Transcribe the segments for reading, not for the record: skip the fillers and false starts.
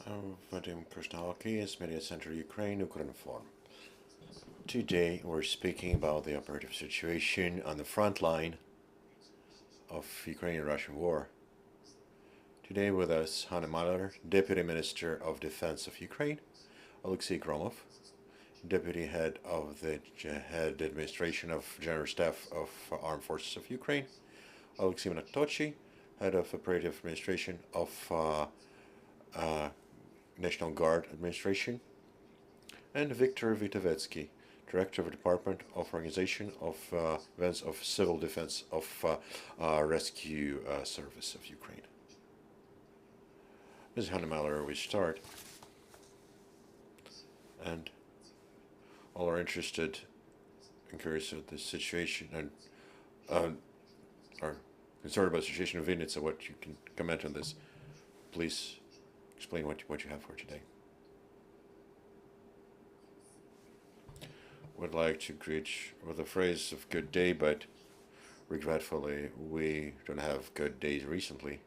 Vadim Krishnalki is Media Center Ukraine, Ukrinform. Today we're speaking about the operative situation on the front line of Ukrainian-Russian war. Today with us, Hanna Malyar, Deputy Minister of Defense of Ukraine, Oleksiy Gromov, Deputy Head of the Head Administration of General Staff of Armed Forces of Ukraine, Oleksiy Nadtochiy, Head of Operative Administration of National Guard Administration, and Viktor Vitovetsky, Director of the Department of Organization of Events of Civil Defense of Rescue Service of Ukraine. Ms. Hanna Malyar, we start, and all are interested and curious about the situation and are concerned about the situation of Vinnytsia. What you can comment on this, please explain what you have for today. Would like to greet with a phrase of good day, but regretfully we don't have good days recently.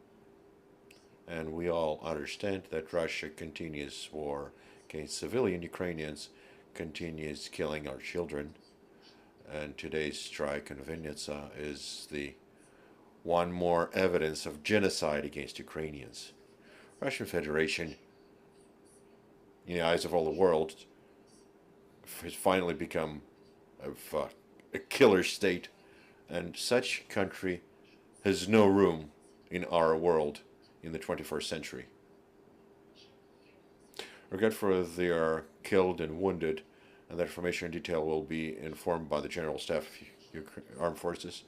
And we all understand that Russia continues war against civilian Ukrainians, continues killing our children, and today's strike in Vinnytsia is the one more evidence of genocide against Ukrainians. Russian Federation, in the eyes of all the world, has finally become a killer state, and such country has no room in our world in the 21st century. Regretfully, they are killed and wounded, and that information in detail will be informed by the General Staff of Armed Forces.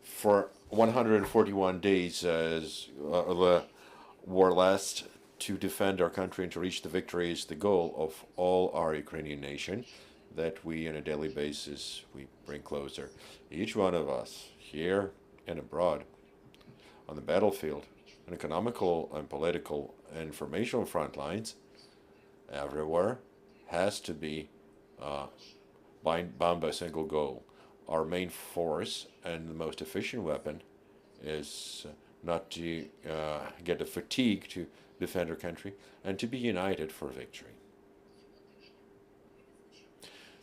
For 141 days, as the war lasts, to defend our country and to reach the victory is the goal of all our Ukrainian nation that we on a daily basis we bring closer. Each one of us, here and abroad, on the battlefield, on economical and political and informational front lines, everywhere, has to be bound by a single goal. Our main force and the most efficient weapon is not to get the fatigue to defend our country and to be united for victory.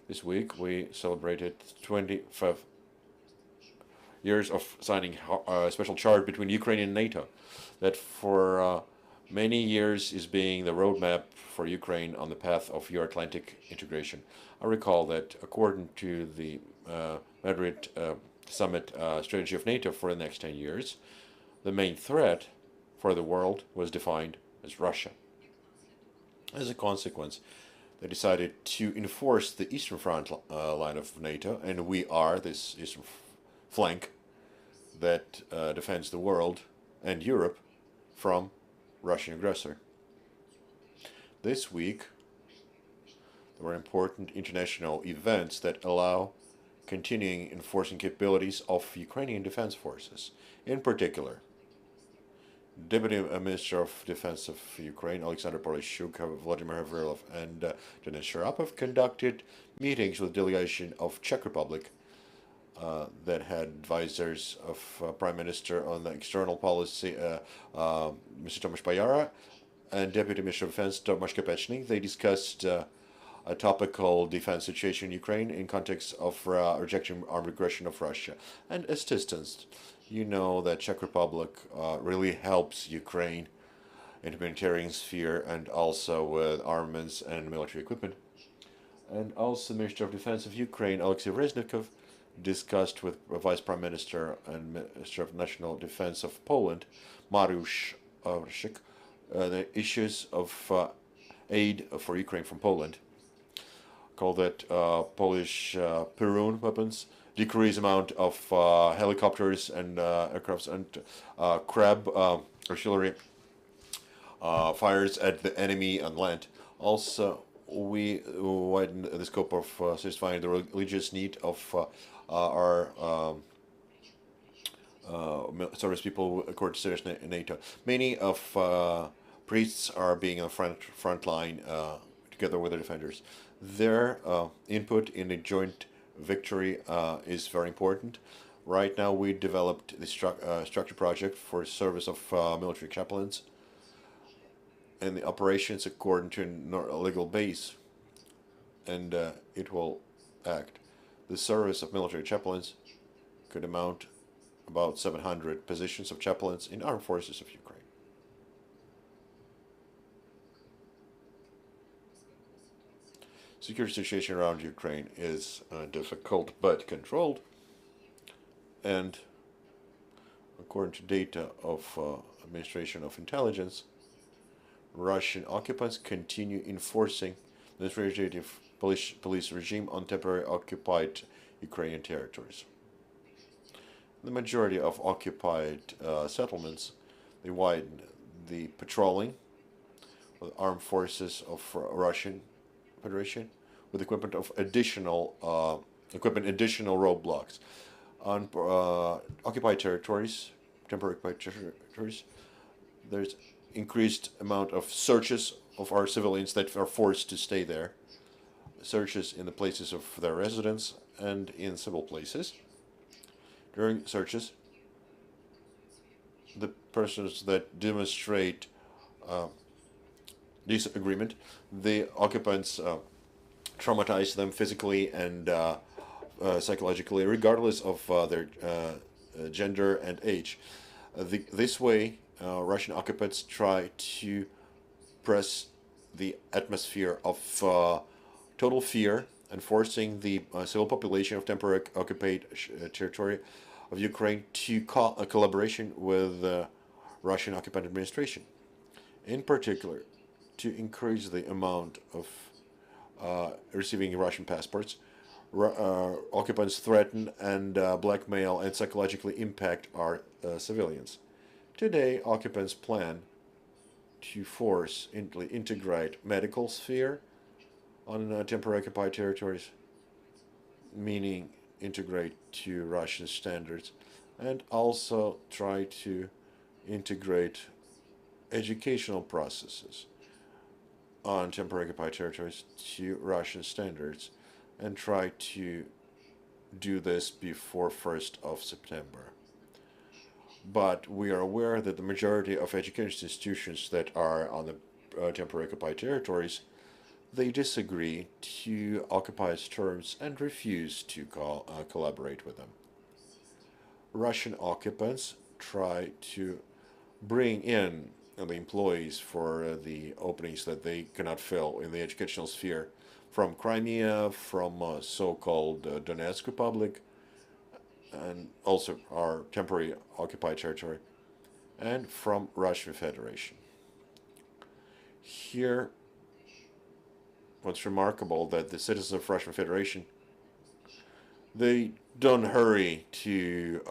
This week we celebrated 25 years of signing a special charter between Ukraine and NATO that for many years is being the roadmap for Ukraine on the path of Euro-Atlantic integration. I recall that according to the Madrid summit strategy of NATO for the next 10 years, the main threat for the world was defined as Russia. As a consequence, they decided to enforce the eastern front line of NATO, and we are this eastern flank that defends the world and Europe from Russian aggressor. This week, there were important international events that allow continuing enforcing capabilities of Ukrainian defense forces. In particular, Deputy Minister of Defense of Ukraine, Alexander Polishchuk, Vladimir Havrylov, and Denis Sharapov conducted meetings with a delegation of Czech Republic that had advisors of Prime Minister on the external policy, Mr. Tomasz Pajara, and Deputy Minister of Defense, Tomasz Kopechny. They discussed a topical defense situation in Ukraine in context of rejecting armed aggression of Russia and assistance. You know that Czech Republic really helps Ukraine in the humanitarian sphere and also with armaments and military equipment. And also the Minister of Defense of Ukraine, Oleksiy Reznikov, discussed with Vice Prime Minister and Minister of National Defense of Poland, Mariusz Orszak, the issues of aid for Ukraine from Poland. Call that Polish Perun weapons, decrease amount of helicopters and aircrafts, and Crab artillery fires at the enemy on land. Also, we widen the scope of satisfying the religious need of our service people according to service NATO. Many of priests are being on the front line together with the defenders. Their input in the joint victory is very important. Right now, we developed the structure project for service of military chaplains and the operations according to a legal base, and it will act. The service of military chaplains could amount about 700 positions of chaplains in armed forces of Ukraine. Security situation around Ukraine is difficult but controlled, and according to data of Administration of Intelligence, Russian occupants continue enforcing the administrative police regime on temporarily occupied Ukrainian territories. The majority of occupied settlements, they widen the patrolling with armed forces of Russian Federation with additional roadblocks on occupied territories, temporary occupied territories. There's increased amount of searches of our civilians that are forced to stay there, searches in the places of their residence and in civil places. During searches, the persons that demonstrate disagreement, the occupants traumatize them physically and psychologically, regardless of their gender and age. This way, Russian occupants try to press the atmosphere of total fear and forcing the civil population of temporary occupied territory of Ukraine to call a collaboration with the Russian occupant administration. In particular, to increase the amount of receiving Russian passports, occupants threaten and blackmail and psychologically impact our civilians. Today, occupants plan to force integrate medical sphere on temporary occupied territories, meaning integrate to Russian standards, and also try to integrate educational processes on temporary occupied territories to Russian standards, and try to do this before 1st of September. But we are aware that the majority of education institutions that are on the temporary occupied territories, they disagree to occupiers' terms and refuse to collaborate with them. Russian occupants try to bring in the employees for the openings that they cannot fill in the educational sphere from Crimea, from so-called Donetsk Republic, and also our temporary occupied territory, and from Russian Federation. Here, what's remarkable that the citizens of Russian Federation, they don't hurry to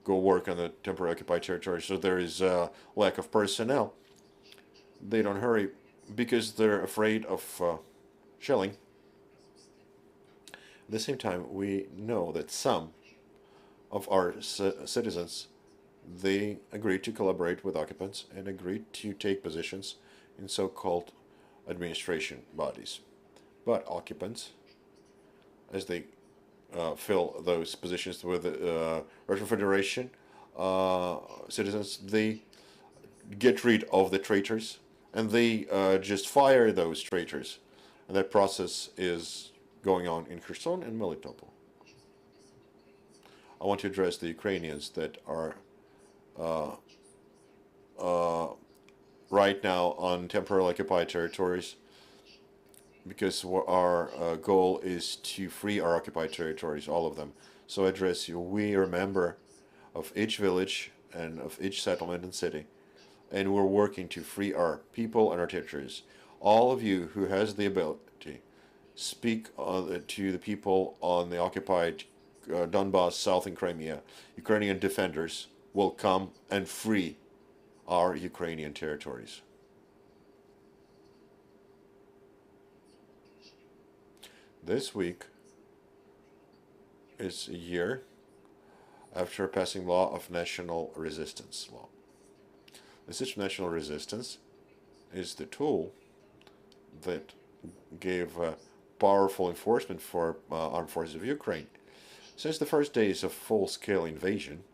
go work on the temporary occupied territory, so there is a lack of personnel. They don't hurry because they're afraid of shelling. At the same time, we know that some of our citizens, they agreed to collaborate with occupants and agreed to take positions in so-called administration bodies. But occupants, as they fill those positions with Russian Federation citizens, they get rid of the traitors and they just fire those traitors. And that process is going on in Kherson and Melitopol. I want to address the Ukrainians that are right now on temporarily occupied territories, because our goal is to free our occupied territories, all of them. So I address you. We are a member of each village and of each settlement and city, and we're working to free our people and our territories. All of you who has the ability, speak to the people on the occupied Donbass, South and Crimea. Ukrainian defenders will come and free our Ukrainian territories. This week is a year after passing law of national resistance law. This national resistance is the tool that gave powerful enforcement for armed forces of Ukraine. Since the first days of full-scale invasion,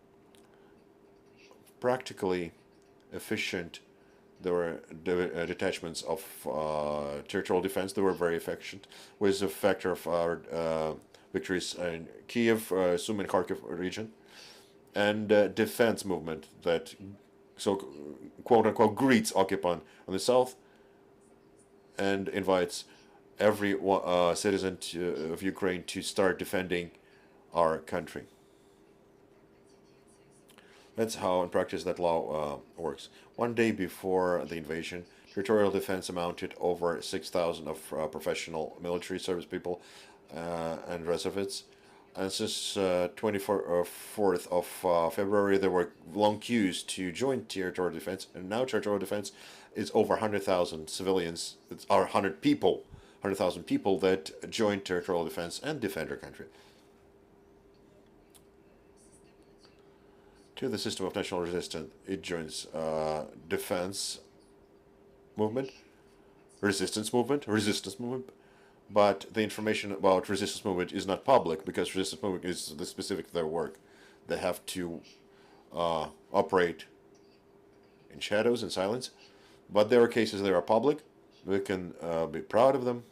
practically efficient There were detachments of territorial defense that were very effective, with a factor of our victories in Kiev, Sumy, and Kharkiv region, and defense movement that so quote unquote greets occupant on the south and invites every citizen of Ukraine to start defending our country. That's how, in practice, that law works. One day before the invasion, territorial defense amounted over 6,000 of professional military service people and reservists. And since 24th of February, there were long queues to join territorial defense, and now territorial defense is over 100,000 civilians. It's our 100,000 people that join territorial defense and defend our country. To the system of national resistance, it joins defense movement, resistance movement, but the information about resistance movement is not public because resistance movement is the specific to their work. They have to operate in shadows and silence, but there are cases that are public. We can be proud of them,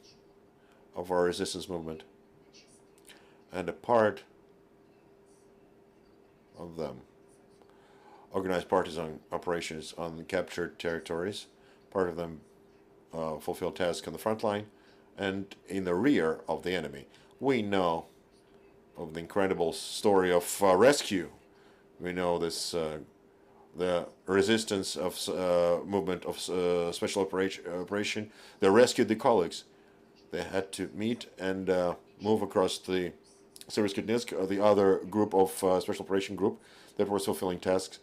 of our resistance movement, and a part of them organized partisan operations on captured territories. Part of them fulfill tasks on the front line and in the rear of the enemy. We know of the incredible story of rescue. We know this the resistance of movement of special operation. They rescued the colleagues. They had to meet and move across the Seversk, the other group of special operation group that was fulfilling tasks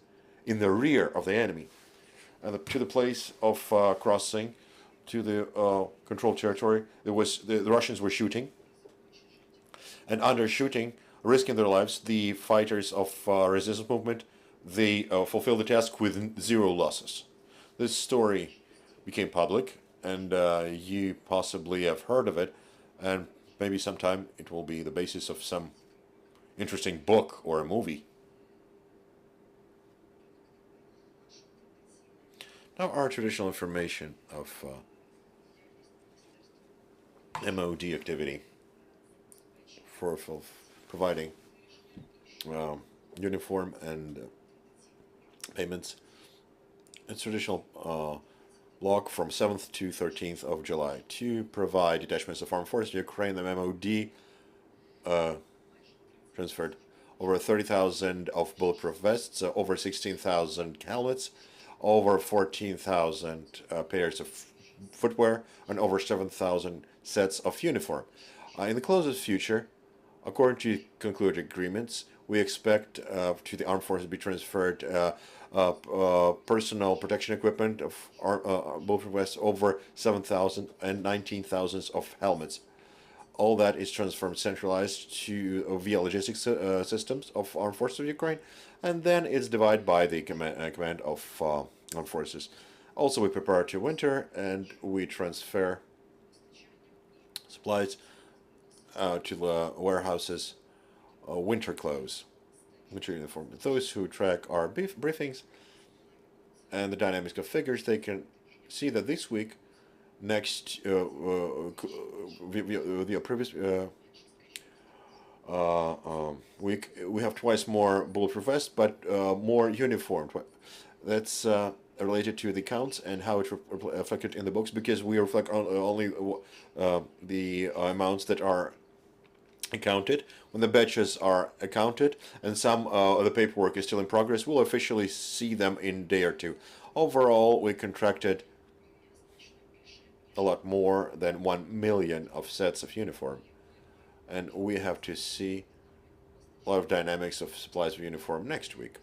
in the rear of the enemy, and to the place of crossing to the controlled territory. There was the Russians were shooting, and under shooting, risking their lives, the fighters of resistance movement, they fulfilled the task with 0 losses. This story became public, and you possibly have heard of it, and maybe sometime it will be the basis of some interesting book or a movie. Now, our traditional information of MOD activity for providing uniform and payments. It's traditional block from 7th to 13th of July to provide detachments of armed forces to Ukraine. The MOD transferred over 30,000 of bulletproof vests, over 16,000 helmets, over 14,000 pairs of footwear, and over 7,000 sets of uniform. In the closest future, according to concluded agreements, we expect to the armed forces to be transferred personal protection equipment of bulletproof vests, over 7,000 and 19,000 of helmets. All that is transferred centralized to via logistics systems of armed forces of Ukraine, and then it's divided by the command of armed forces. Also, we prepare to winter, and we transfer supplies to the warehouses, winter clothes, winter uniform. Those who track our briefings and the dynamics of figures, they can see that this week, next the previous week, we have twice more bulletproof vests, but more uniform. That's related to the counts and how it reflected in the books, because we reflect only the amounts that are accounted. When the batches are accounted and some of the paperwork is still in progress, we'll officially see them in a day or two. Overall, we contracted a lot more than 1 million of sets of uniform, and we have to see a lot of dynamics of supplies of uniform next week.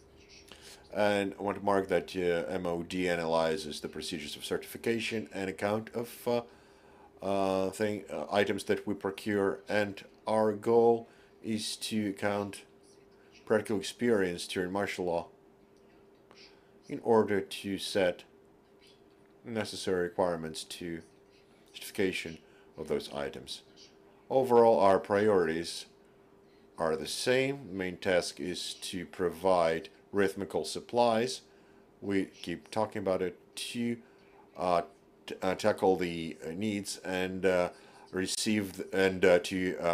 And I want to mark that MOD analyzes the procedures of certification and account of items that we procure, and our goal is to account practical experience during martial law in order to set necessary requirements to certification of those items. Overall, our priorities are the same. The main task is to provide rhythmical supplies. We keep talking about it, to tackle the needs and to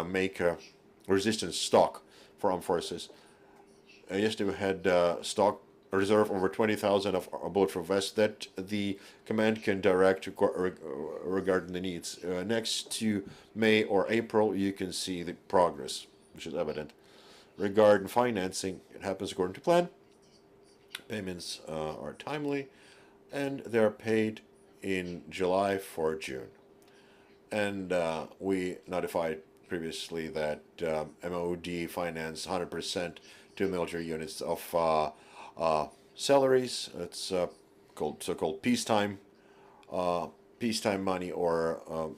make a resistance stock for armed forces. Yesterday we had stock reserve over 20,000 of bulletproof vests that the command can direct regarding the needs. Next to May or April, you can see the progress, which is evident. Regarding financing, it happens according to plan. Payments are timely, and they are paid in July for June. And we notified previously that MOD financed 100% to military units of salaries. It's called so-called peacetime money, or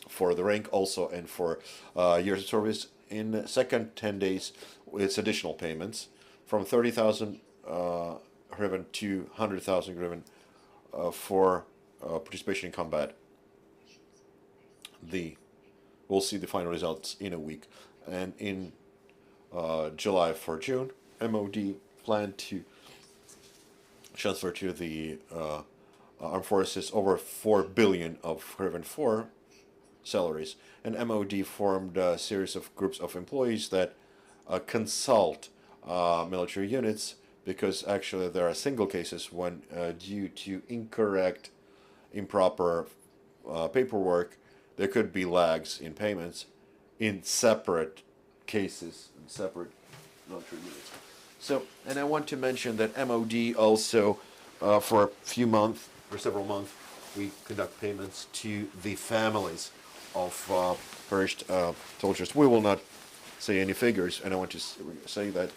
for the rank also, and for years of service. In the second 10 days, it's additional payments from 30,000 hryvnia to 100,000 hryvnia for participation in combat. We'll see the final results in a week. And in July for June, MOD planned to transfer to the armed forces over 4 billion of hryvnia for salaries. And MOD formed a series of groups of employees that consult military units, because actually there are single cases when due to improper paperwork, there could be lags in payments in separate cases, in separate military units. So, and I want to mention that MOD also, for several months, we conduct payments to the families of perished soldiers. We will not say any figures, and I want to say that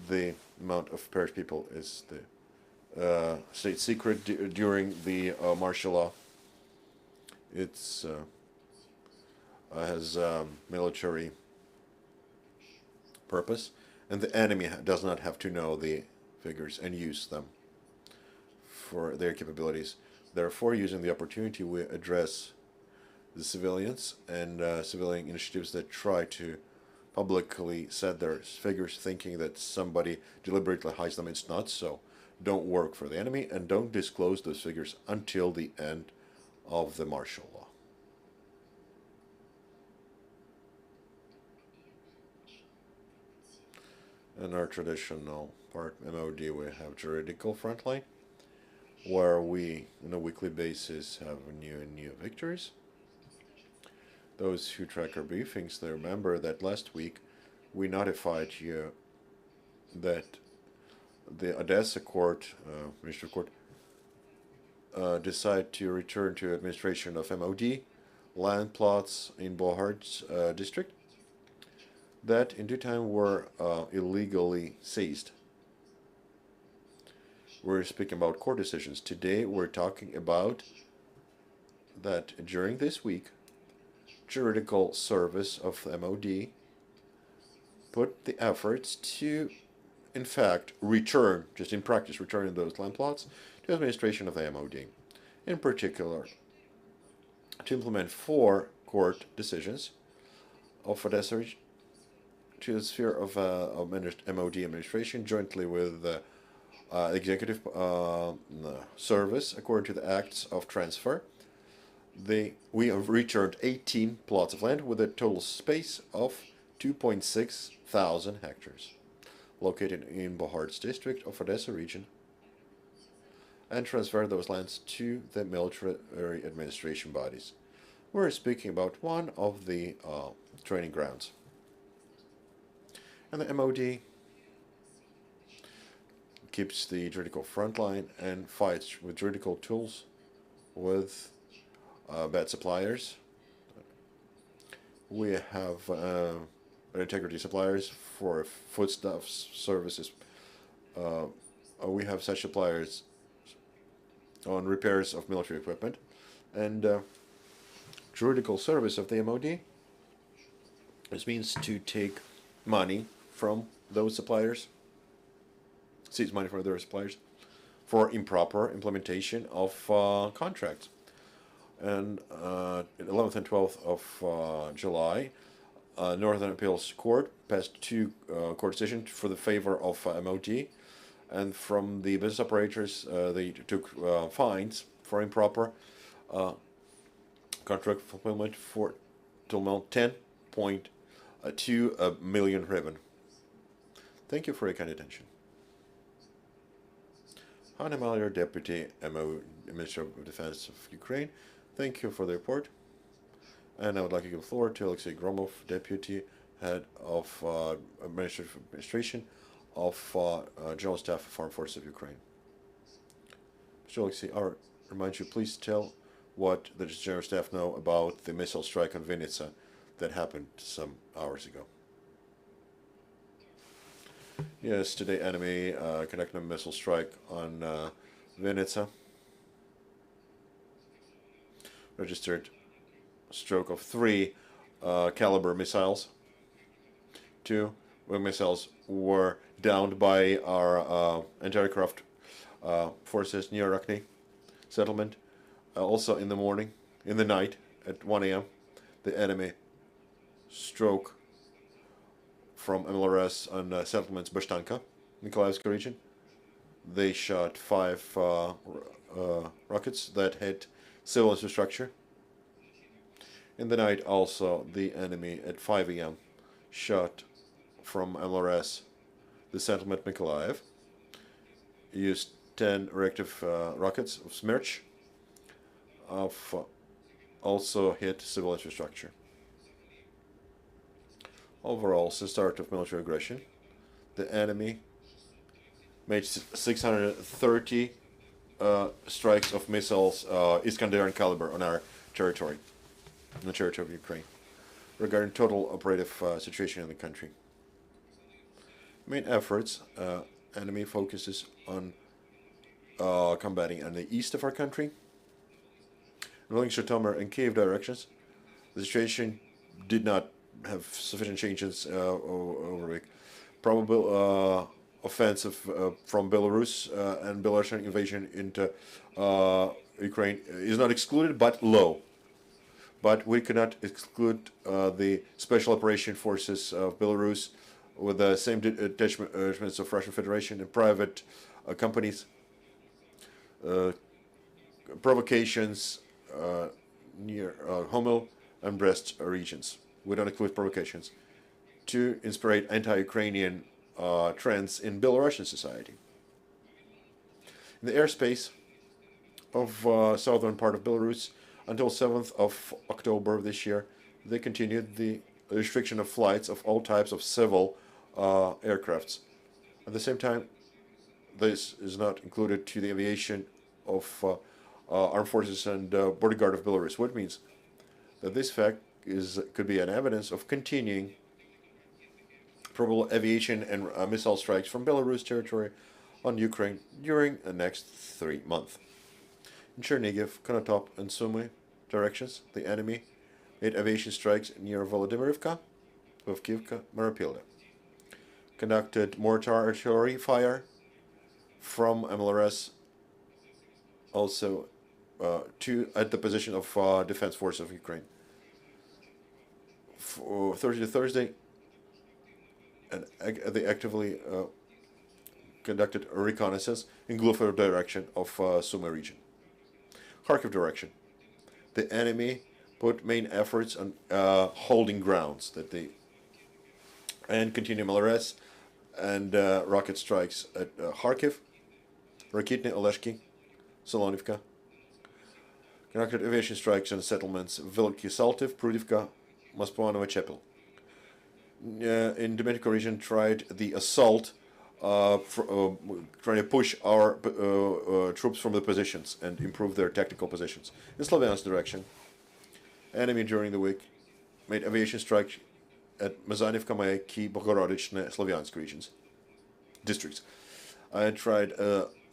the amount of perished people is the state secret during the martial law. It's has military purpose, and the enemy does not have to know the figures and use them for their capabilities. Therefore, using the opportunity, we address the civilians and civilian initiatives that try to publicly set their figures, thinking that somebody deliberately hides them. It's not so. Don't work for the enemy, and don't disclose those figures until the end of the martial law. In our traditional part, MOD, we have juridical frontline, where we, on a weekly basis, have new and new victories. Those who track our briefings, they remember that last week we notified you that the Odessa court, Ministry of Court, decided to return to administration of MOD land plots in Bohard's district that in due time were illegally seized. We're speaking about court decisions. Today we're talking about that during this week, juridical service of MOD put the efforts to, in fact, return, just in practice, returning those land plots to administration of the MOD. In particular, to implement 4 court decisions of Odessa to the sphere of MOD administration, jointly with the executive service, according to the acts of transfer. We have returned 18 plots of land with a total space of 2.6 thousand hectares, located in Bohard's district of Odessa region, and transferred those lands to the military administration bodies. We're speaking about one of the training grounds. And the MOD keeps the juridical front line and fights with juridical tools with bad suppliers. We have integrity suppliers for foodstuffs, services. We have such suppliers on repairs of military equipment, and juridical service of the MOD. This means to take money from those suppliers, seize money from their suppliers, for improper implementation of contracts. And 11th and 12th of July, Northern Appeals Court passed 2 court decisions for the favor of MOD, and from the business operators they took fines for improper contract fulfillment for total 10.2 million hryvnia. Thank you for your kind attention. Hanna Malyar, Deputy MO, Minister of Defense of Ukraine. Thank you for the report. And I would like to give the floor to Oleksiy Gromov, Deputy Head of Administrative Administration of General Staff of Armed Forces of Ukraine. Mr. Oleksiy, I remind you, please tell what the General Staff know about the missile strike on Vinnytsia that happened some hours ago. Yes, today enemy conducted a missile strike on Vinnytsia. Registered stroke of 3 caliber missiles. 2 missiles were downed by our anti-aircraft forces near Rokny settlement. Also in the night at 1 a.m., the enemy struck from MLRS on settlements Bashtanka, Nikolaevsk region. They shot 5 rockets that hit civil infrastructure. In the night also, the enemy at 5 a.m. shot from MLRS the settlement Mykolaiv, used 10 reactive rockets of Smerch, also hit civil infrastructure. Overall, since the start of military aggression, the enemy made 630 strikes of missiles Iskander caliber on our territory, on the territory of Ukraine. Regarding total operative situation in the country, main efforts, enemy focuses on combating in the east of our country, in Oleksiy, Tomar, and Kiev directions. The situation did not have sufficient changes over a week. Probable offensive from Belarus and Belarusian invasion into Ukraine is not excluded, but low. But we cannot exclude the special operation forces of Belarus with the same detachments of Russian Federation and private companies. Provocations near Homel and Brest regions. We don't include provocations to inspire anti-Ukrainian trends in Belarusian society. In the airspace of southern part of Belarus, until 7th of October this year, they continued the restriction of flights of all types of civil aircrafts. At the same time, this is not included to the aviation of armed forces and border guard of Belarus. What means that this fact could be an evidence of continuing probable aviation and missile strikes from Belarus territory on Ukraine during the next 3 months. In Chernigiv, Konotop, and Sumy directions, the enemy made aviation strikes near Volodymyrivka, Vovkivka, Maropilda. Conducted mortar artillery fire from MLRS also at the position of Defense Force of Ukraine. For Thursday to Thursday, and they actively conducted a reconnaissance in Glufov direction of Sumy region. Kharkiv direction, the enemy put main efforts on holding grounds and continue MLRS and rocket strikes at Kharkiv, Rakitny, Oleksiy, Solonivka. Conducted aviation strikes on settlements Veliki Saltiv, Prudivka, Moskva, Chepel. In Domenico region, tried the assault, trying to push our troops from the positions and improve their tactical positions. In Slavyansk direction, enemy during the week made aviation strikes at Mazanivka, Mayaki, Bogorodichne, Slavyansk regions, districts, and tried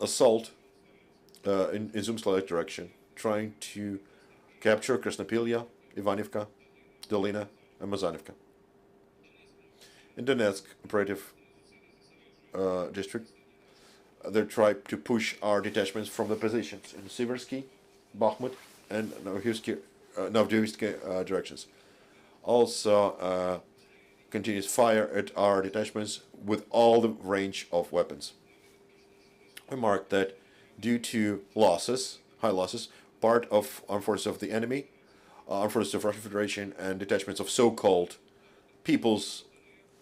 assault in Izumslav direction, trying to capture Krasnopilya, Ivanivka, Dolina, and Mazanivka. In Donetsk operative district, they tried to push our detachments from the positions in Siversky, Bakhmut, and Novdivsk directions. Also continues fire at our detachments with all the range of weapons. We marked that due to losses high losses, part of armed forces of the enemy, armed forces of Russian Federation, and detachments of so-called people's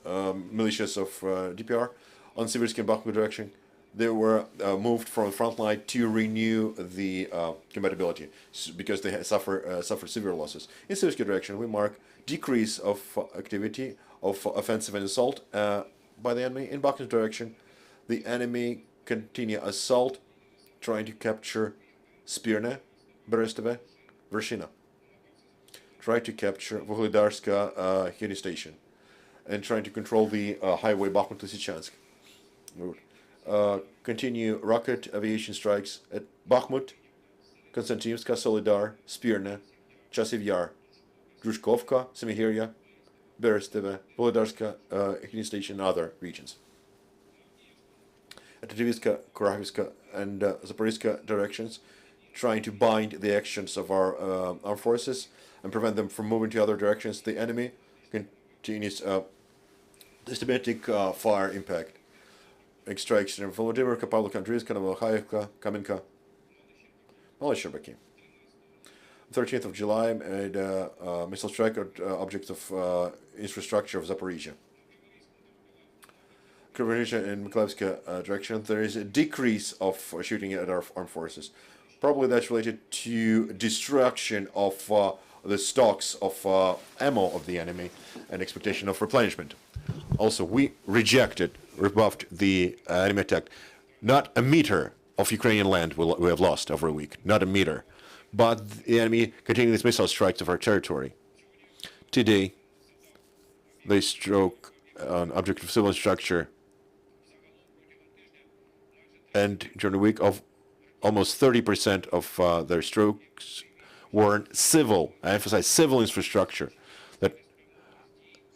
militias of DPR on Siversky and Bakhmut direction. They were moved from the front line to renew the compatibility because they suffered severe losses. In Siversky direction, we mark decrease of activity of offensive and assault by the enemy. In Bakhmut direction, the enemy continue assault, trying to capture Spirne, Berestove, Vershina. Try to capture Vuhledarska heating station, and trying to control the highway Bakhmut-Lysychansk. Continue rocket aviation strikes at Bakhmut, Konstantinivka, Solidar, Spirne, Chasiv Yar, Druzhkovka, Semihirya, Berestove, Vuhledarska heating station, and other regions. At Tverivska, Kurahovska, and Zaporizhzhia directions, trying to bind the actions of our armed forces and prevent them from moving to other directions. The enemy continues systematic fire impact. Extraction from Volodymyrka, Pavlovka, Andriivska, Novokhaevka, Kamenka, Malyar. 13th of July made a missile strike at objects of infrastructure of Zaporizhzhia. Zaporizhzhia and Mykolaievska direction, there is a decrease of shooting at our armed forces. Probably that's related to destruction of the stocks of ammo of the enemy and expectation of replenishment. Also, we rebuffed the enemy attack. Not a meter of Ukrainian land we have lost over a week, not a meter. But the enemy continued its missile strikes of our territory. Today, they struck an object of civil structure, and during the week of almost 30% of their strokes were civil, I emphasize civil infrastructure, that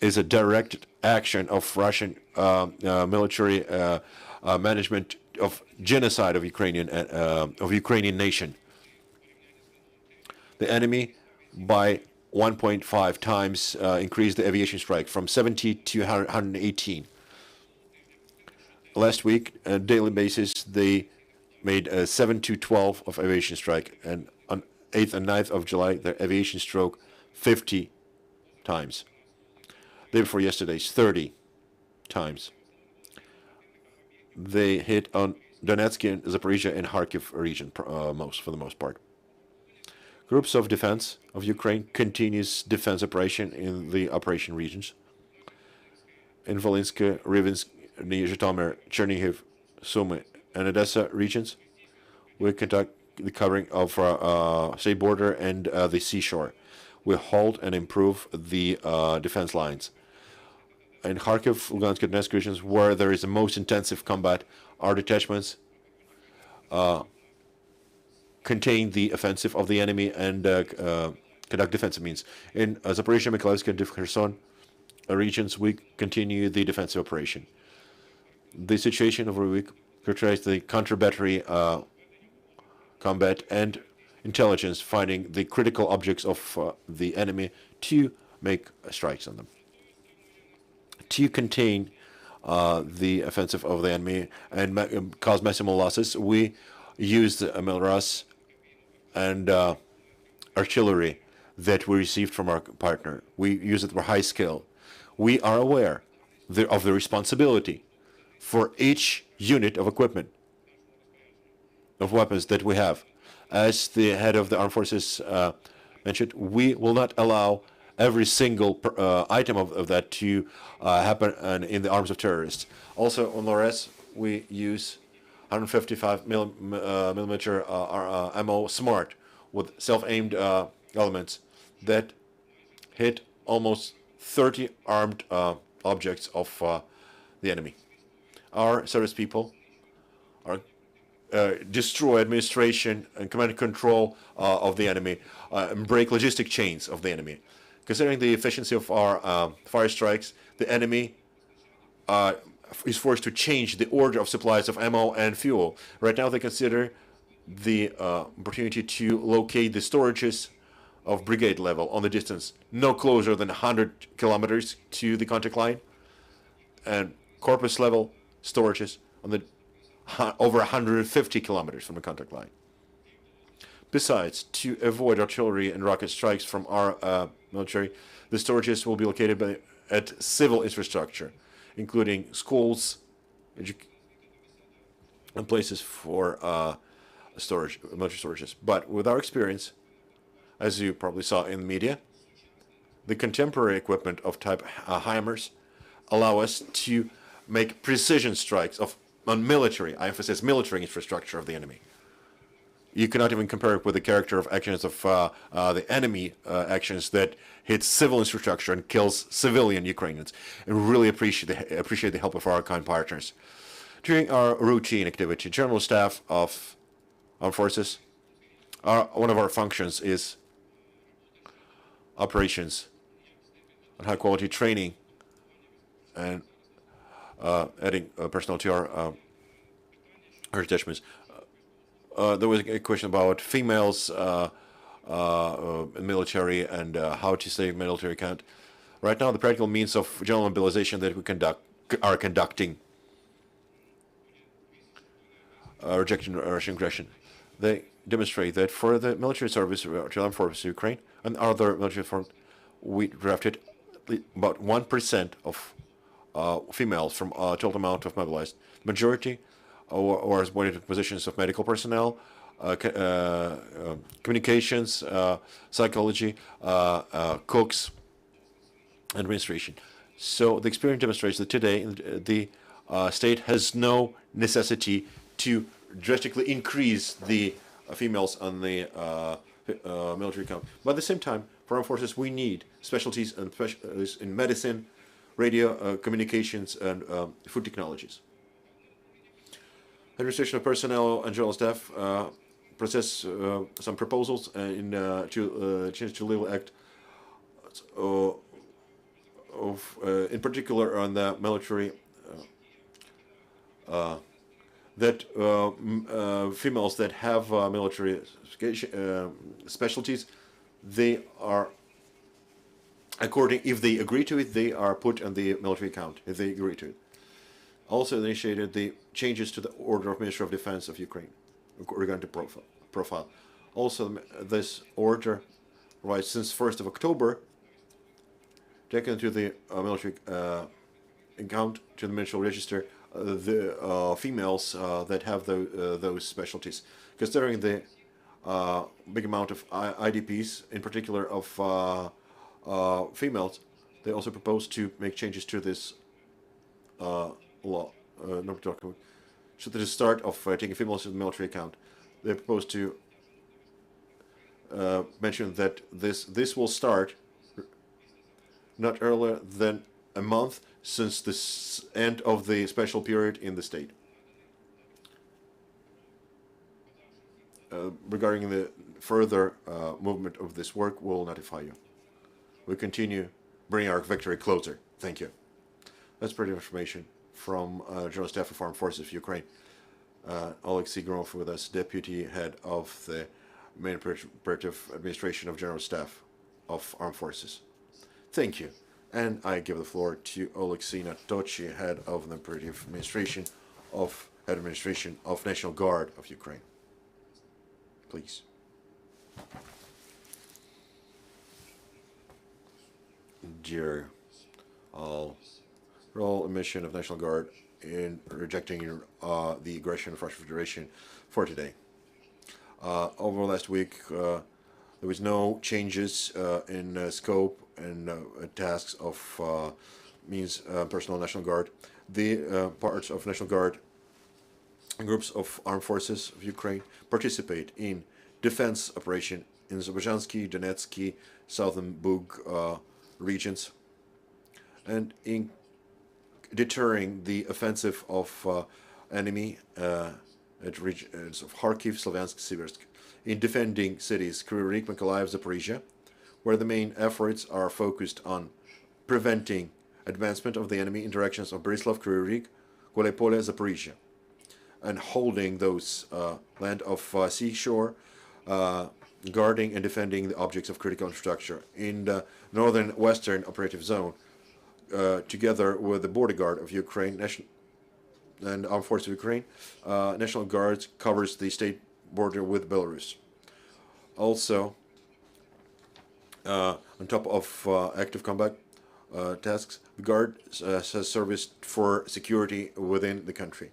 is a direct action of Russian military management of genocide of Ukrainian nation. The enemy, by 1.5 times, increased the aviation strike from 70 to 118. Last week, on a daily basis, they made a 7 to 12 of aviation strike, and on 8th and 9th of July, their aviation stroke 50 times. The day before yesterday's 30 times. They hit on Donetsk and Zaporizhzhia and Kharkiv region for the most part. Groups of defense of Ukraine continues defense operation in the operation regions. In Volynsk, Rivnensk, Zhytomyr, Chernihiv, Sumy, and Odessa regions, we conduct the covering of state border and the seashore. We hold and improve the defense lines. In Kharkiv, Lugansk, and Donetsk regions, where there is the most intensive combat, our detachments contain the offensive of the enemy and conduct defensive means. In Zaporizhzhia, Mykolaievsk, and Kherson regions, we continue the defensive operation. The situation over a week characterized the counter-battery combat and intelligence, finding the critical objects of the enemy to make strikes on them. To contain the offensive of the enemy and cause maximum losses, we used Malyar and artillery that we received from our partner. We use it for high skill. We are aware of the responsibility for each unit of equipment, of weapons that we have. As the head of the armed forces mentioned, we will not allow every single item of that to happen in the arms of terrorists. Also, on Lores, we use 155 millimeter ammo smart with self-aimed elements that hit almost 30 armed objects of the enemy. Our service people are destroy administration and command and control of the enemy, and break logistic chains of the enemy. Considering the efficiency of our fire strikes, the enemy is forced to change the order of supplies of ammo and fuel. Right now, they consider the opportunity to locate the storages of brigade level on the distance, no closer than 100 kilometers to the contact line, and corpus level storages on the over 150 kilometers from the contact line. Besides, to avoid artillery and rocket strikes from our military, the storages will be located at civil infrastructure, including schools and places for storage, military storages. But with our experience, as you probably saw in the media, the contemporary equipment of type HIMARS allow us to make precision strikes on military, I emphasize military infrastructure of the enemy. You cannot even compare it with the character of actions of the enemy actions that hit civil infrastructure and kills civilian Ukrainians. And really appreciate the help of our kind partners. During our routine activity, General Staff of Armed Forces, one of our functions is operations and high quality training and adding personnel to our detachments. There was a question about females in military and how to save military count. Right now, the practical means of general mobilization that we are conducting, rejecting Russian aggression, they demonstrate that for the military service to armed forces of Ukraine and other military forms, we drafted about 1% of females from total amount of mobilized. Majority or appointed positions of medical personnel, communications, psychology, cooks, administration. So the experience demonstrates that today the state has no necessity to drastically increase the females on the military count. But at the same time, for armed forces, we need specialties and specialists in medicine, radio, communications, and food technologies. Administration of personnel and general staff process some proposals to change to legal act in particular on the military that females that have military specialties, they are if they agree to it, they are put on the military account if they agree to it. Also initiated the changes to the order of Ministry of Defense of Ukraine regarding the profile. Also, this order, right, since 1st of October, taken to the military account, to the military register, the females that have those specialties. Considering the big amount of IDPs, in particular of females, they also propose to make changes to this law, so that the start of taking females to the military account. They propose to mention that this will start not earlier than a month since the end of the special period in the state. Regarding the further movement of this work, we'll notify you. We continue bringing our victory closer. Thank you. That's pretty information from General Staff of Armed Forces of Ukraine. Oleksiy Gromov with us, Deputy Head of the Main Operative Administration of General Staff of Armed Forces. Thank you. And I give the floor to Oleksiy Nadtochiy, Head of the Operative Administration of National Guard of Ukraine. Please. Dear all, role and mission of National Guard in rejecting the aggression of Russian Federation for today. Over last week, there was no changes in scope and tasks of personnel National Guard. The parts of National Guard and groups of armed forces of Ukraine participate in defense operation in Zaporizhzhia, Donetsky, Southern Bug regions, and in deterring the offensive of enemy at regions of Kharkiv, Slavyansk, Siversk, in defending cities Kryvyi Rih, Mykolaiv, Zaporizhzhia, where the main efforts are focused on preventing advancement of the enemy in directions of Borislav, Kryvyi Rih, Guleipole, Zaporizhzhia, and holding those land of seashore, guarding and defending the objects of critical infrastructure in the northern western operative zone, together with the border guard of Ukraine and Armed Forces of Ukraine. National Guard covers the state border with Belarus. Also, on top of active combat tasks, the Guard has serviced for security within the country.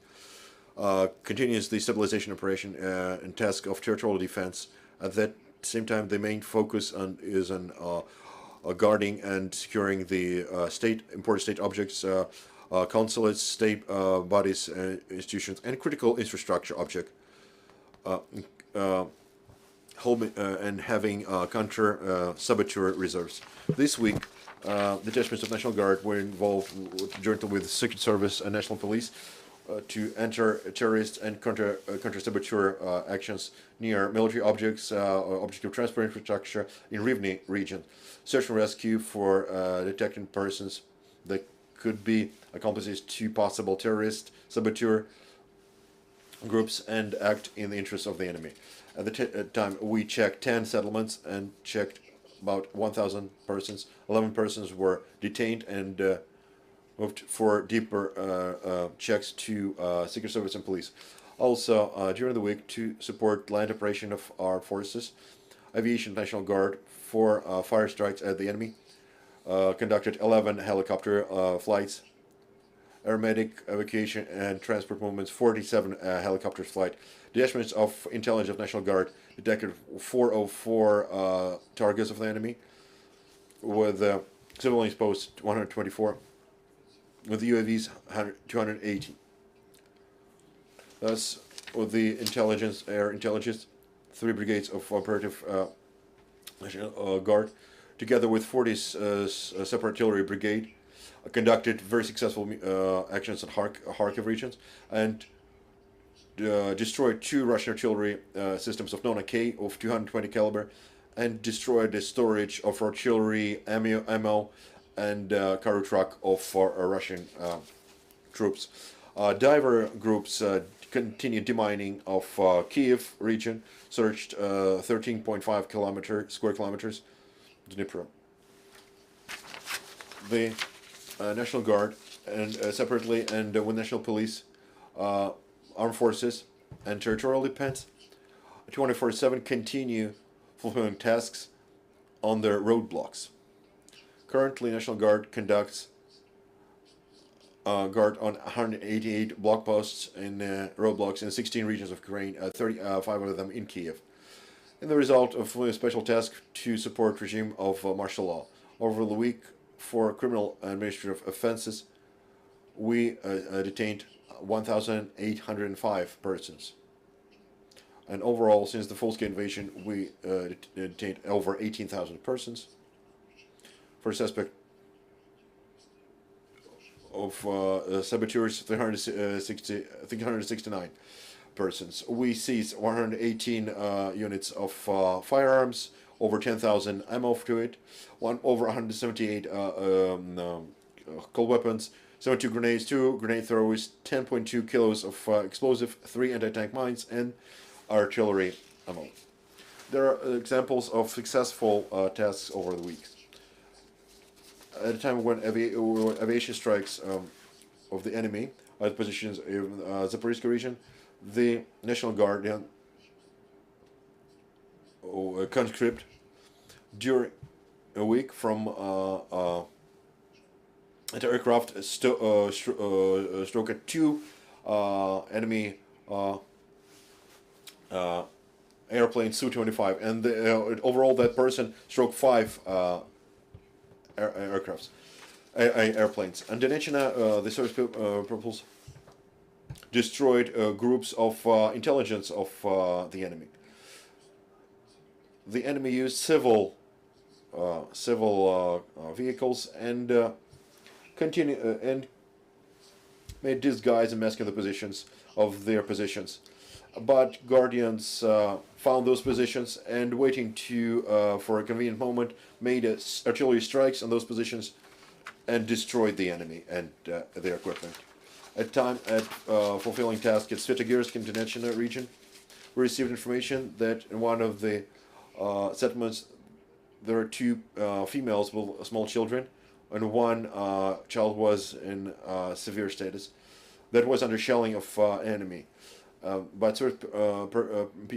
Continues the stabilization operation and task of territorial defense. At that same time, the main focus is on guarding and securing the important state objects, consulates, state bodies, institutions, and critical infrastructure object. And having counter-saboteur reserves. This week, detachments of National Guard were involved jointly with the Secret Service and National Police to enter terrorist and counter-saboteur actions near military objects, objects of transport infrastructure in Rivne region. Search and rescue for detecting persons that could be accomplices to possible terrorist saboteur groups and act in the interest of the enemy. At the time, we checked 10 settlements and checked about 1,000 persons. 11 persons were detained and moved for deeper checks to Secret Service and police. Also, during the week, to support land operation of our forces, Aviation National Guard for fire strikes at the enemy, conducted 11 helicopter flights, aeromedic evacuation and transport movements, 47 helicopters flight. Detachments of intelligence of National Guard detected 404 targets of the enemy, with civilians posts 124, with UAVs 280. Thus, with the air intelligence, 3 brigades of operative National Guard, together with 40 separate artillery brigade, conducted very successful actions in Kharkiv regions and destroyed 2 Russian artillery systems of Nadtochiy of 220 caliber, and destroyed the storage of artillery ammo and cargo truck of Russian troops. Diver groups continued demining of Kiev region, searched 13.5 square kilometers, Dnipro. The National Guard and separately, and with National Police, Armed Forces, and Territorial Defense, 24/7 continue fulfilling tasks on their roadblocks. Currently, National Guard conducts guard on 188 block posts in roadblocks in 16 regions of Ukraine, 35 of them in Kiev. In the result of a special task to support regime of martial law. Over the week, for criminal and administrative offenses, we detained 1,805 persons. And overall, since the full-scale invasion, we detained over 18,000 persons. For suspect of saboteurs, 369 persons. We seized 118 units of firearms, over 10,000 ammo to it, over 178 cold weapons, 72 grenades, 2 grenade throwers, 10.2 kilos of explosive, 3 anti-tank mines, and artillery ammo. There are examples of successful tasks over the weeks. At a time when aviation strikes of the enemy at positions in Zaporizhzhia region, the National Guard conscript during a week from anti-aircraft stroke at 2 enemy airplanes Su-25, and overall that person stroke 5 airplanes. And Donetsk, the service purpose destroyed groups of intelligence of the enemy. The enemy used civil vehicles and and made disguise and masking the positions of their positions. But Guardians found those positions and, waiting for a convenient moment, made artillery strikes on those positions and destroyed the enemy and their equipment. At fulfilling task at Svetogorsk in Donetsk region, we received information that in one of the settlements there are 2 females with small children, and 1 child was in severe status that was under shelling of enemy. But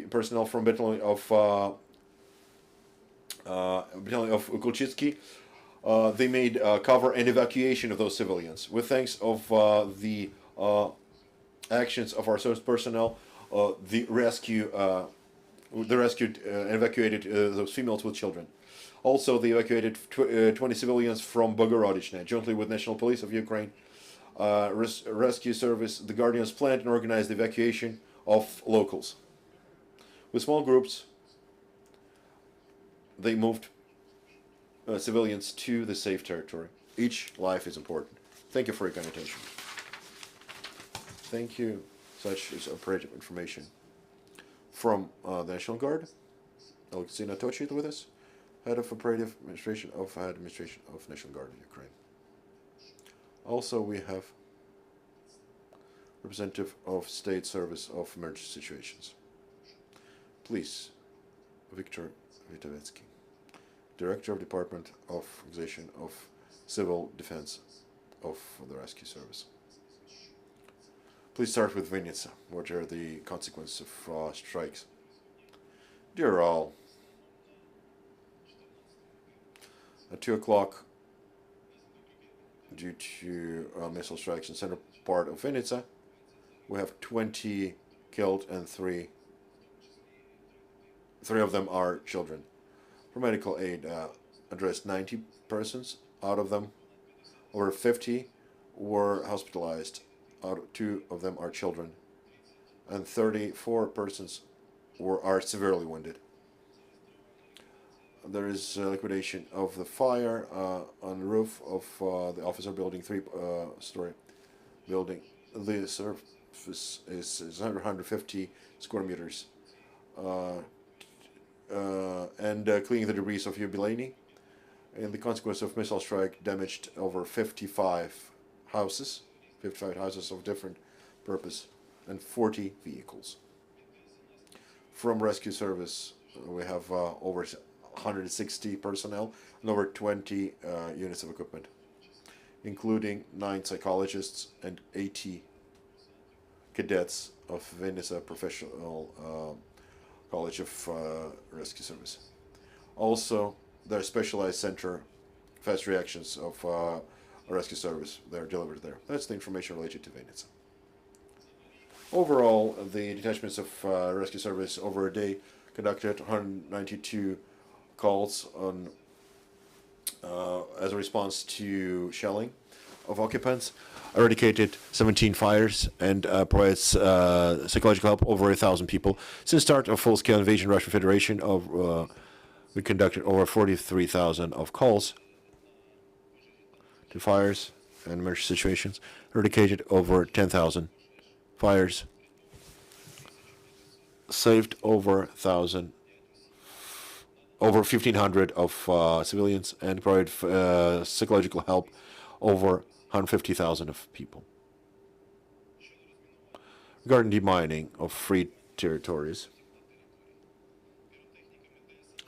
personnel from battalion of battalion of Ukrinform. They made cover and evacuation of those civilians. With thanks of the actions of our service personnel, the rescued and evacuated those females with children. Also, they evacuated 20 civilians from Bogorodichne, jointly with National Police of Ukraine, Rescue Service, the Guardians planned and organized the evacuation of locals. With small groups, they moved civilians to the safe territory. Each life is important. Thank you for your kind attention. Thank you. Such is operative information from the National Guard. Oleksiy Nadtochiy with us, Head of Operative Administration of National Guard of Ukraine. Also, we have representative of State Service of Emergency Situations. Please, Viktor Vitovetsky, Director of Department of Organization of Civil Defense of the Rescue Service. Please start with Vinnytsia. What are the consequences of strikes? Dear all, at 2 o'clock, due to missile strikes in the center part of Vinnytsia, we have 20 killed and three of them are children. For medical aid, addressed 90 persons. Out of them, over 50 were hospitalized. 2 of them are children, and 34 persons are severely wounded. There is liquidation of the fire on the roof of the officer building, 3-story building. The surface is 150 square meters. And cleaning the debris of Yubileni. And the consequence of missile strike damaged over 55 houses of different purpose, and 40 vehicles. From Rescue Service, we have over 160 personnel and over 20 units of equipment, including 9 psychologists and 80 cadets of Vinnytsia Professional College of Rescue Service. Also, their specialized center, fast reactions of Rescue Service, they're delivered there. That's the information related to Vinnytsia. Overall, the detachments of Rescue Service over a day conducted 192 calls on as a response to shelling of occupants, eradicated 17 fires, and provides psychological help over 1,000 people. Since start of full-scale invasion of Russian Federation, we conducted over 43,000 of calls to fires and emergency situations, eradicated over 10,000 fires, saved over 1,500 of civilians, and provided psychological help over 150,000 of people. Regarding demining of free territories,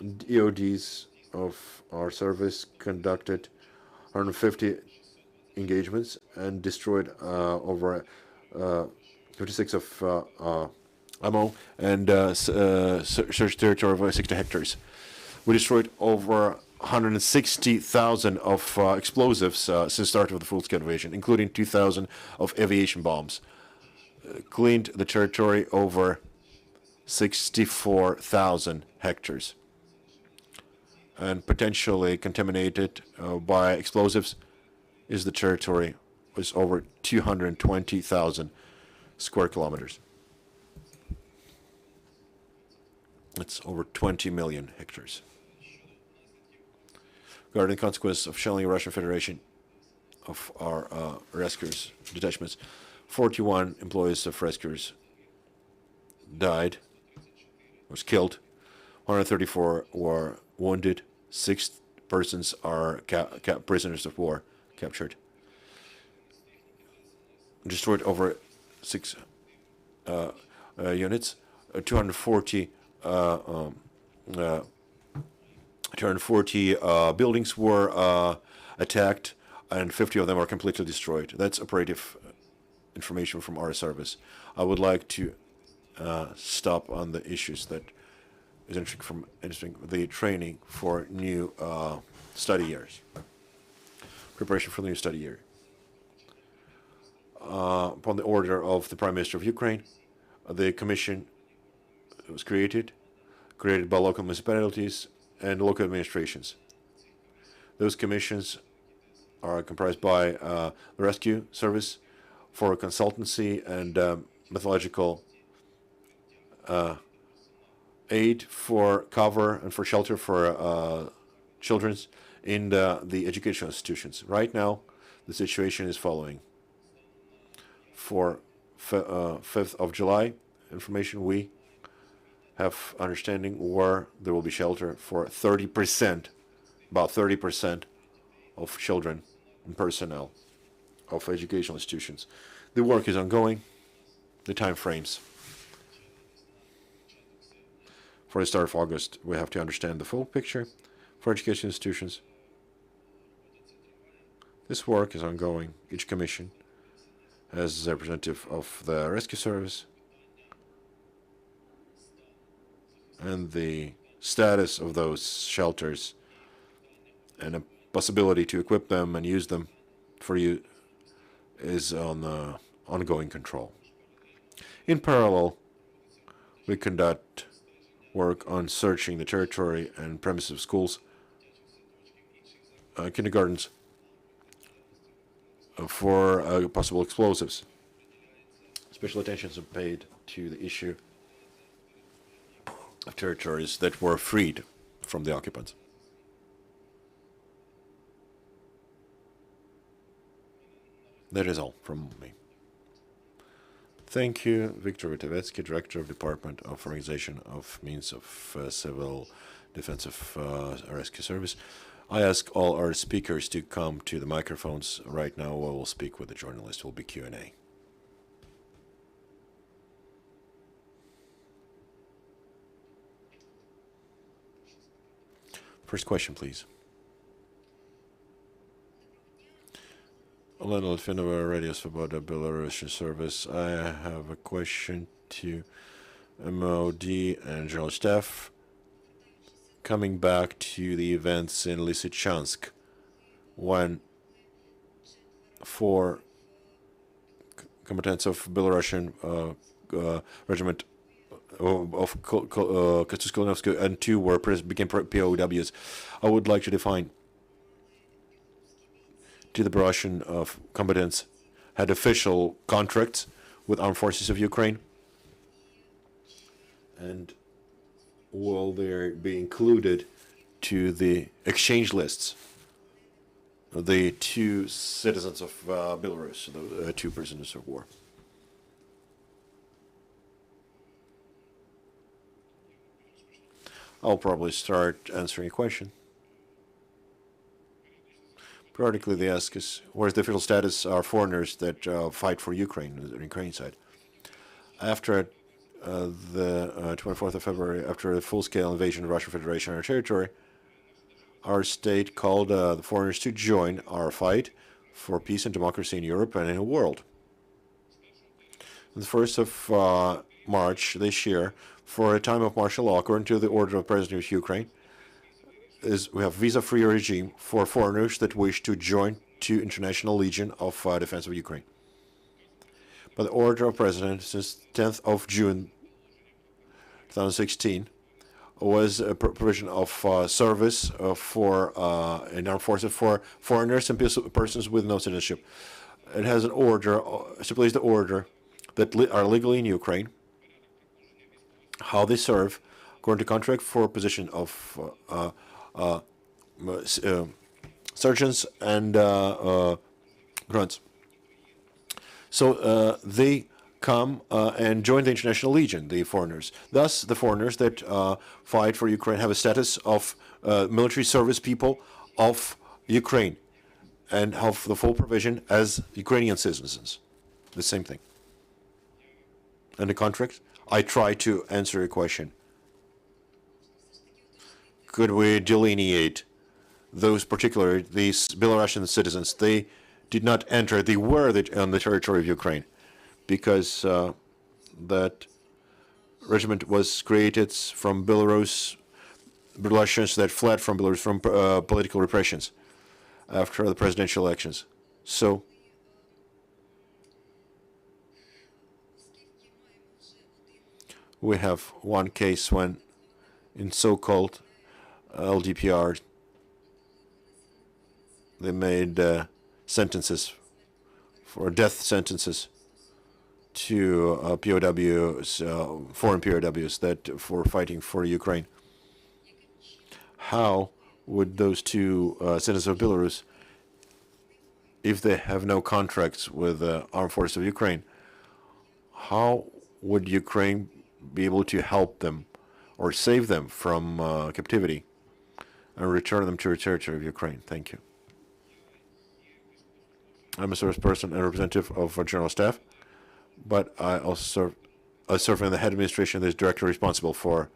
EODs of our service conducted 150 engagements and destroyed over 56 of ammo and search territory of 60 hectares. We destroyed over 160,000 of explosives since start of the full-scale invasion, including 2,000 of aviation bombs. Cleaned the territory over 64,000 hectares. And potentially contaminated by explosives is the territory, was over 220,000 square kilometers. It's over 20 million hectares. Regarding the consequences of shelling the Russian Federation of our rescuers detachments, 41 employees of rescuers died, was killed, 134 were wounded, 6 persons are prisoners of war captured. Destroyed over 6 units, 240 buildings were attacked, and 50 of them are completely destroyed. That's operative information from our service. I would like to stop on the issues that is entering the training for new study years, preparation for the new study year. Upon the order of the Prime Minister of Ukraine, the commission was created by local municipalities and local administrations. Those commissions are comprised by the rescue service for consultancy and methodological aid for cover and for shelter for children in the educational institutions. Right now, the situation is following. For 5th of July information, we have understanding where there will be shelter for 30%, about 30% of children and personnel of educational institutions. The work is ongoing. The time frames. For the start of August, we have to understand the full picture for education institutions. This work is ongoing. Each commission as a representative of the rescue service and the status of those shelters and a possibility to equip them and use them for you is on ongoing control. In parallel, we conduct work on searching the territory and premises of schools, kindergartens, for possible explosives. Special attention is paid to the issue of territories that were freed from the occupants. That is all from me. Thank you, Viktor Vitevetsky, Director of Department of Organization of Means of Civil Defensive Rescue Service. I ask all our speakers to come to the microphones right now. We will speak with the journalist. It will be Q&A. First question, please. Olena Litvinova, Radio Svoboda, Belarusian Service. I have a question to MOD and General Staff. Coming back to the events in Lysychansk, when 4 combatants of Belarusian regiment of Kosciusko-Kalinovsky and 2 became POWs. I would like to define to the Belarusian combatants had official contracts with armed forces of Ukraine, and will they be included to the exchange lists? The 2 citizens of Belarus, the 2 prisoners of war. I'll probably start answering a question. Periodically, they ask us, where's the official status of foreigners that fight for Ukraine, the Ukrainian side? After the 24th of February, after the full-scale invasion of the Russian Federation on our territory, our state called the foreigners to join our fight for peace and democracy in Europe and in the world. On the 1st of March this year, for a time of martial law, according to the order of the President of Ukraine, we have visa-free regime for foreigners that wish to join to International Legion of Defense of Ukraine. By the order of President, since 10th of June 2016, was a provision of service for in armed forces for foreigners and persons with no citizenship. It has an order, stipulates the order that are legally in Ukraine, how they serve, according to contract for position of sergeants and grunts. So they come and join the International Legion, the foreigners. Thus, the foreigners that fight for Ukraine have a status of military service people of Ukraine and have the full provision as Ukrainian citizens. The same thing. And the contract, I try to answer your question. Could we delineate those particular, these Belarusian citizens? They did not enter, they were on the territory of Ukraine, because that regiment was created from Belarus, Belarusians that fled from Belarus from political repressions after the presidential elections. So we have one case when in so-called LDPR they made sentences for death sentences to POWs, foreign POWs that for fighting for Ukraine. How would those two citizens of Belarus, if they have no contracts with the armed forces of Ukraine, how would Ukraine be able to help them or save them from captivity and return them to the territory of Ukraine? Thank you. I'm a service person and representative of our General Staff, but I also serve in the head administration that is directly responsible for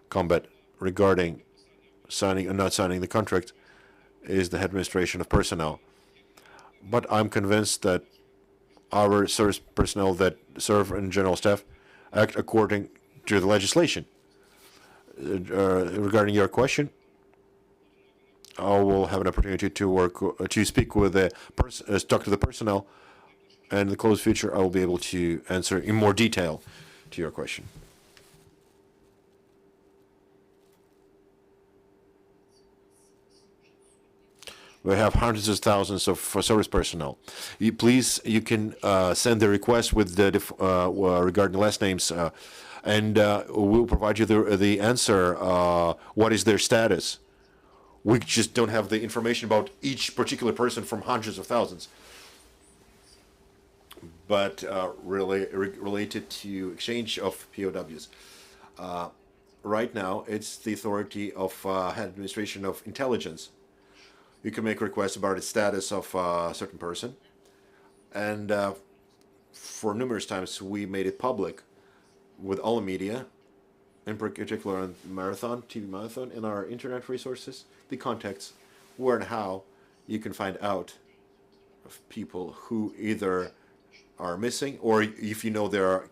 combat. Regarding signing or not signing the contract is the head administration of personnel. But I'm convinced that our service personnel that serve in General Staff act according to the legislation. Regarding your question, I will have an opportunity to speak with talk to the personnel, and in the close future I will be able to answer in more detail to your question. We have hundreds of thousands of service personnel. You can send the request with the regarding last names, and we'll provide you the answer. What is their status? We just don't have the information about each particular person from hundreds of thousands. But really related to exchange of POWs. Right now, it's the authority of head administration of intelligence. You can make requests about the status of a certain person. And for numerous times, we made it public with all the media, in particular on Marathon, TV Marathon, and our internet resources, the contacts, where and how you can find out of people who either are missing, or if you know they're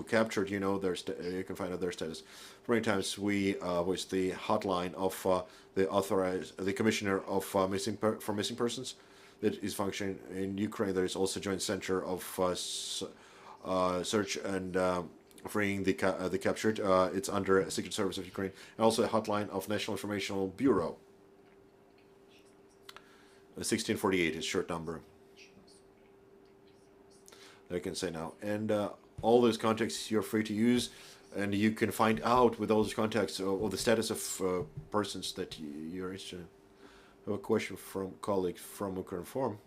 captured, you know you can find out their status. Many times we voice the hotline of the commissioner of missing persons that is functioning in Ukraine. There is also a joint center of search and freeing the captured. It's under Secret Service of Ukraine, and also a hotline of National Informational Bureau. 1648 is short number. I can say now, and all those contacts you're free to use, and you can find out with all those contacts or the status of persons that you're interested in. I have a question from colleague from Ukrinform.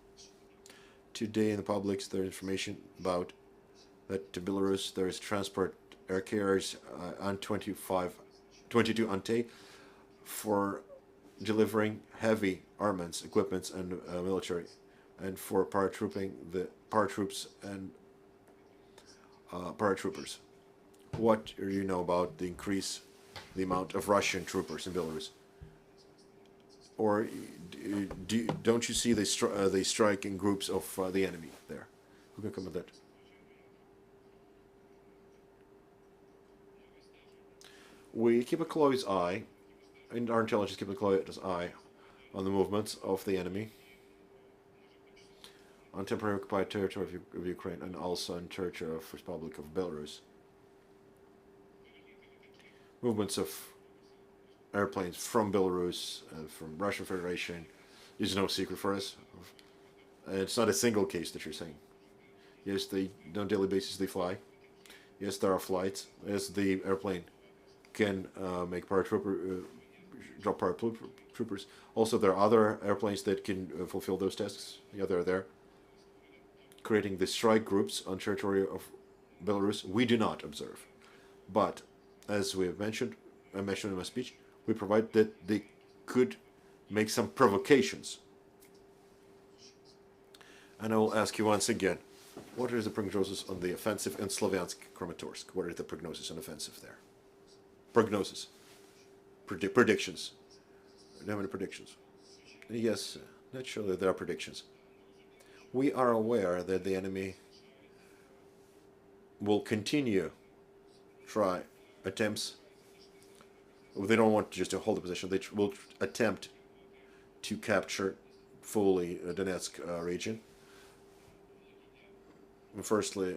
Today in the public there's information about that to Belarus there is transport air carriers on 22 Ante for delivering heavy armaments, equipments, and military, and for paratrooping the paratroops and paratroopers. What do you know about the amount of Russian troopers in Belarus? Or don't you see they strike in groups of the enemy there? Who can come with that? We keep a close eye, and our intelligence keep a close eye on the movements of the enemy on temporarily occupied territory of Ukraine and also in territory of the Republic of Belarus. Movements of airplanes from Belarus and from Russian Federation is no secret for us. And it's not a single case that you're saying. Yes, on a daily basis they fly. Yes, there are flights. Yes, the airplane can make drop paratroopers. Also, there are other airplanes that can fulfill those tasks. Yeah, they're there. Creating the strike groups on territory of Belarus, we do not observe. But, as we have mentioned, I mentioned in my speech, we provide that they could make some provocations. And I will ask you once again, what is the prognosis on the offensive in Slavyansk, Kramatorsk? What are the prognosis on offensive there? Prognosis. Predictions. Do you have any predictions? Yes, naturally there are predictions. We are aware that the enemy will continue try attempts. They don't want just to hold the position. They will attempt to capture fully Donetsk region. Firstly,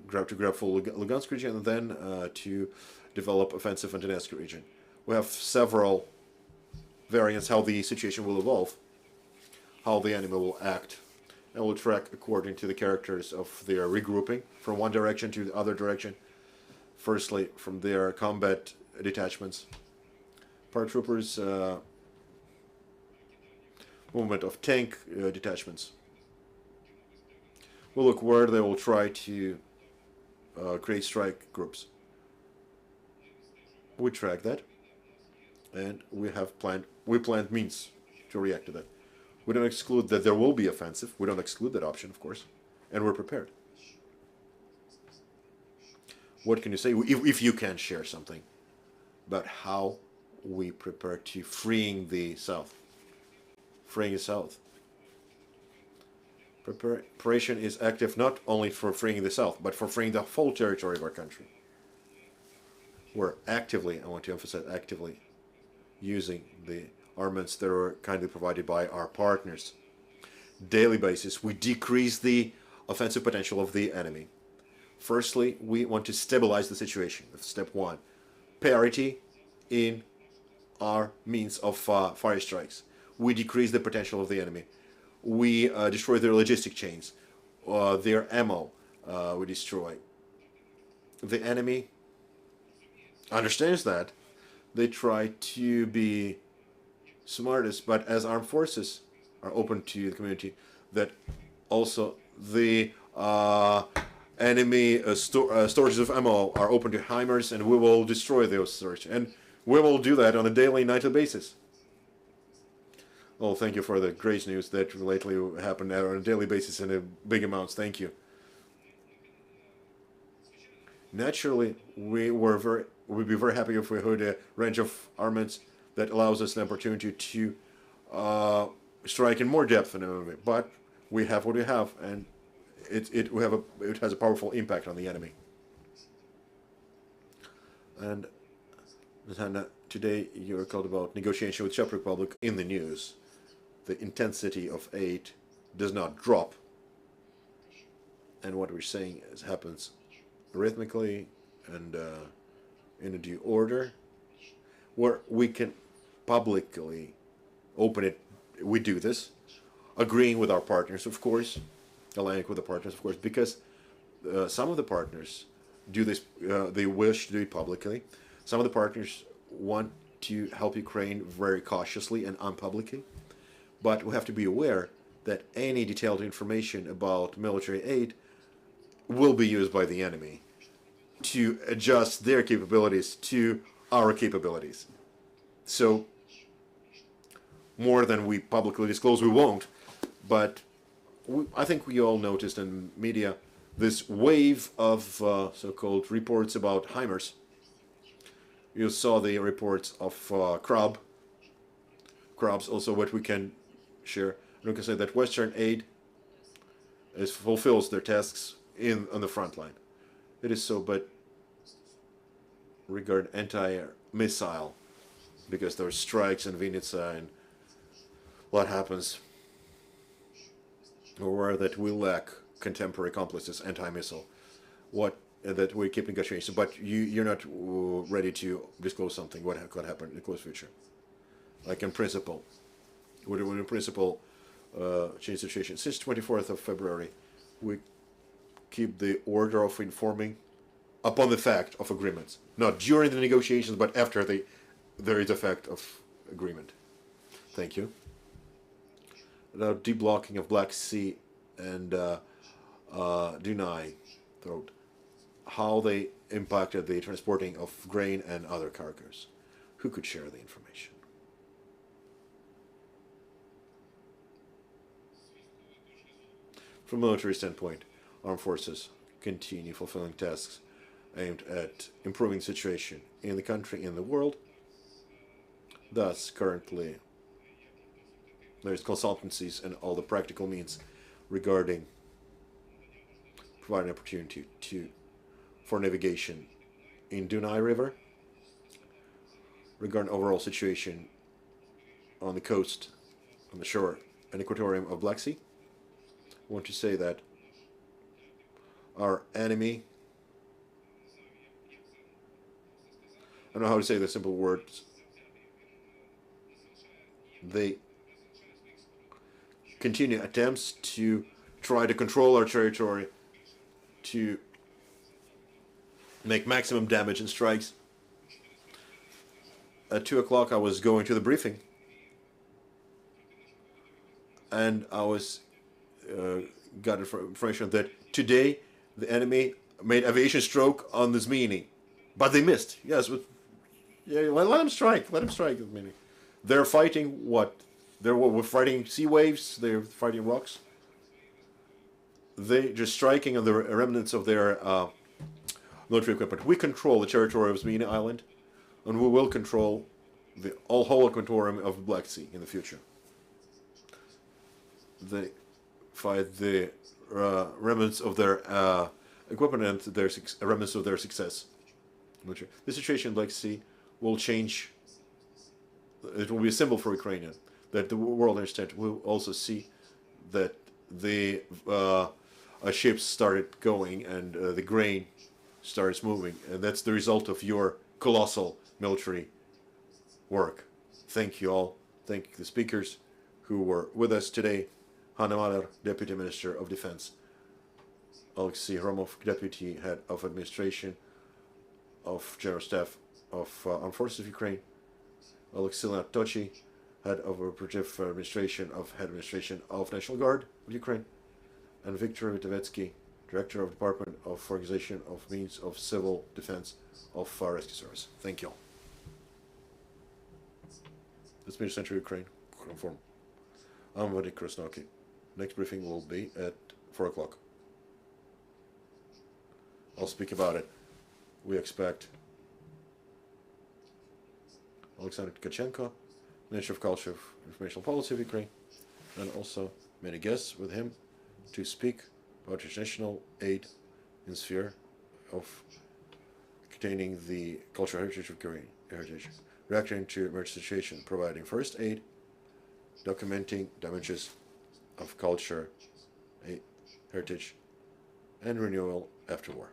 grab full Lugansk region, and then to develop offensive in Donetsk region. We have several variants how the situation will evolve, how the enemy will act, and we'll track according to the characters of their regrouping from one direction to the other direction. Firstly, from their combat detachments, paratroopers, movement of tank detachments. We'll look where they will try to create strike groups. We track that, and we planned means to react to that. We don't exclude that there will be offensive. We don't exclude that option, of course, and we're prepared. What can you say, if you can share something about how we prepare to freeing the South? Freeing the South. Preparation is active not only for freeing the South, but for freeing the whole territory of our country. We're actively, I want to emphasize actively, using the armaments that are kindly provided by our partners. Daily basis, we decrease the offensive potential of the enemy. Firstly, we want to stabilize the situation. Step one, parity in our means of fire strikes. We decrease the potential of the enemy. We destroy their logistic chains, their ammo we destroy. The enemy understands that. They try to be smartest, but as armed forces are open to the community, that also the enemy storages of ammo are open to HIMARS, and we will destroy those storage. And we will do that on a daily, nightly basis. Well, thank you for the great news that lately happened on a daily basis in a big amounts. Thank you. Naturally, we'd be very happy if we had a range of armaments that allows us an opportunity to strike in more depth in enemy. But we have what we have, and it has a powerful impact on the enemy. And Hanna, today you were called about negotiation with Czech Republic in the news. The intensity of aid does not drop, and what we're saying is happens rhythmically and in a due order, where we can publicly open it. We do this, agreeing with our partners, of course, aligning with the partners, of course, because some of the partners do this. They wish to do it publicly. Some of the partners want to help Ukraine very cautiously and unpublicly. But we have to be aware that any detailed information about military aid will be used by the enemy to adjust their capabilities to our capabilities. So, more than we publicly disclose, we won't. But I think we all noticed in media this wave of so-called reports about HIMARS. You saw the reports of Krabs, also what we can share. And we can say that Western aid fulfills their tasks on the front line. It is so, but regard anti-missile, because there are strikes in Vinnytsia and what happens, or that we lack contemporary complexes, anti-missile, that we keep negotiations, but you're not ready to disclose something, what could happen in the close future. Like in principle, would in principle change the situation. Since 24th of February, we keep the order of informing upon the fact of agreements, not during the negotiations, but after there is a fact of agreement. Thank you. The deblocking of Black Sea and Dunai throat, how they impacted the transporting of grain and other cargoes. Who could share the information? From a military standpoint, armed forces continue fulfilling tasks aimed at improving the situation in the country, in the world. Thus, currently, there's consultancies and all the practical means regarding providing opportunity for navigation in Dunai River regarding overall situation on the coast, on the shore, and equatorium of Black Sea. I want to say that our enemy, I don't know how to say the simple words, they continue attempts to try to control our territory, to make maximum damage and strikes. At 2 o'clock I was going to the briefing, and I was got information that today the enemy made aviation stroke on the Zmini, but they missed. Yes, but yeah, let them strike. Let them strike the Zmini. They're fighting what? We're fighting sea waves. They're fighting rocks. They just striking on the remnants of their military equipment. We control the territory of Zmini Island, and we will control the whole equatorium of the Black Sea in the future. They fight the remnants of their equipment and their remnants of their success. The situation in Black Sea will change. It will be a symbol for Ukraine, that the world understands. We'll also see that the ships started going and the grain starts moving, and that's the result of your colossal military work. Thank you all. Thank the speakers who were with us today. Hanna Malyar, Deputy Minister of Defense. Oleksiy, Gromov, Deputy Head of Administration of General Staff of Armed Forces of Ukraine. Oleksiy Nadtochiy, Head of Operative Administration of National Guard of Ukraine. And Viktor Vitevetsky, Director of Department of Organization of Means of Civil Defense of Rescue Service. Thank you all. This means Central Ukraine, Ukrinform. I'm Vadik Krasnoki. Next briefing will be at 4 o'clock. I'll speak about it. We expect Oleksiy Tkachenko, Minister of Culture and Informational Policy of Ukraine, and also many guests with him to speak about international aid in sphere of containing the cultural heritage of Ukraine, reacting to emergency situation, providing first aid, documenting damages of culture, heritage, and renewal after war.